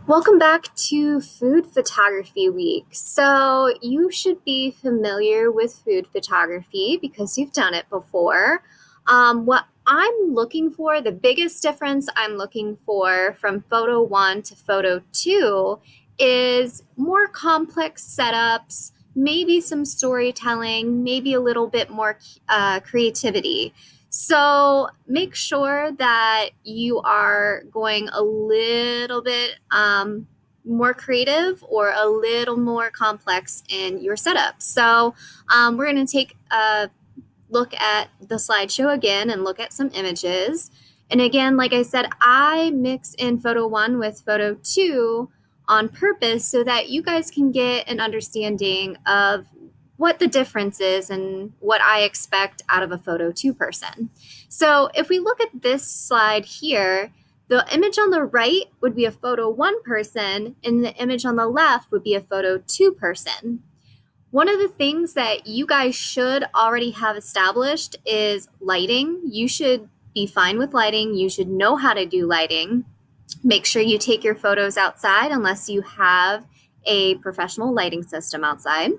Welcome back to Food Photography Week. So, you should be familiar with food photography because you've done it before. What I'm looking for, the biggest difference I'm looking for from photo one to photo two is more complex setups, maybe some storytelling, maybe a little bit more creativity. So make sure that you are going a little bit more creative or a little more complex in your setup. So we're going to take a look at the slideshow again and look at some images. And again, like I said, I mix in photo one with photo two on purpose so that you guys can get an understanding of what the difference is and what I expect out of a photo two person. So if we look at this slide here, the image on the right would be a photo one person, and the image on the left would be a photo two person. One of the things that you guys should already have established is lighting. You should be fine with lighting. You should know how to do lighting. Make sure you take your photos outside unless you have a professional lighting system outside.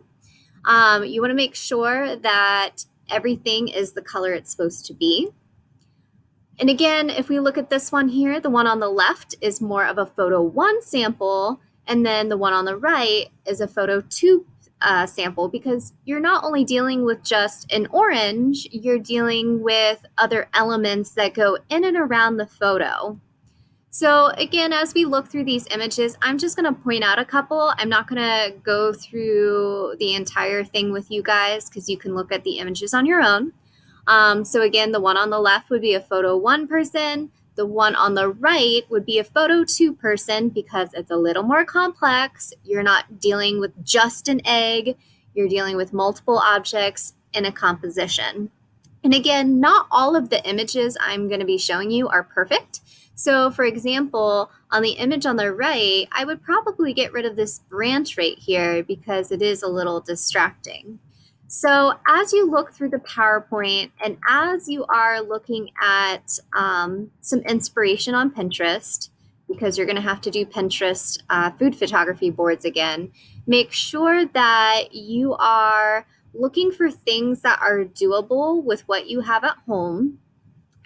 You want to make sure that everything is the color it's supposed to be. And again, if we look at this one here, the one on the left is more of a photo one sample, and then the one on the right is a photo two sample, because you're not only dealing with just an orange, you're dealing with other elements that go in and around the photo. So again, as we look through these images, I'm just going to point out a couple. I'm not going to go through the entire thing with you guys because you can look at the images on your own. So again, the one on the left would be a photo one person. The one on the right would be a photo two person because it's a little more complex. You're not dealing with just an egg. You're dealing with multiple objects in a composition. And again, not all of the images I'm going to be showing you are perfect. So for example, on the image on the right, I would probably get rid of this branch right here because it is a little distracting. So as you look through the PowerPoint and as you are looking at some inspiration on Pinterest, because you're going to have to do Pinterest food photography boards again, make sure that you are looking for things that are doable with what you have at home.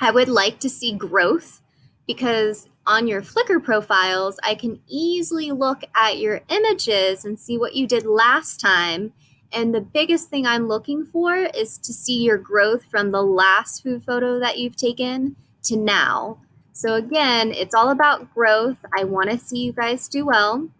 I would like to see growth because on your Flickr profiles, I can easily look at your images and see what you did last time. And the biggest thing I'm looking for is to see your growth from the last food photo that you've taken to now. So again, it's all about growth. I want to see you guys do well.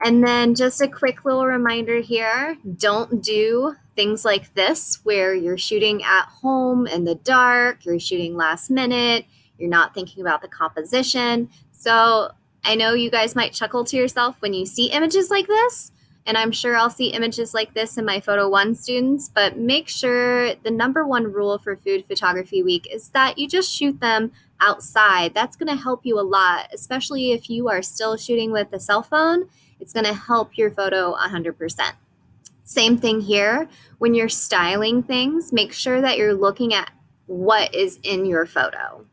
And then just a quick little reminder here, don't do things like this where you're shooting at home in the dark, you're shooting last minute, you're not thinking about the composition. So I know you guys might chuckle to yourself when you see images like this, and I'm sure I'll see images like this in my Photo 1 students, but make sure the number one rule for Food Photography Week is that you just shoot them outside. That's going to help you a lot, especially if you are still shooting with a cell phone. It's going to help your photo 100%. Same thing here. When you're styling things, make sure that you're looking at what is in your photo.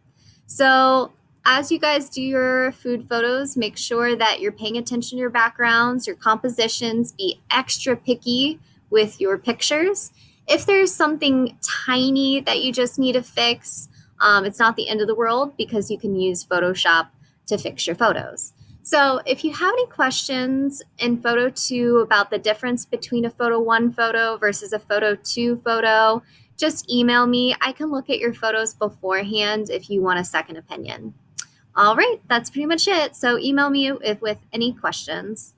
So as you guys do your food photos, make sure that you're paying attention to your backgrounds, your compositions, be extra picky with your pictures. If there's something tiny that you just need to fix, it's not the end of the world because you can use Photoshop to fix your photos. So if you have any questions in photo two about the difference between a photo one photo versus a photo two photo, just email me. I can look at your photos beforehand if you want a second opinion. All right, that's pretty much it. So email me with any questions.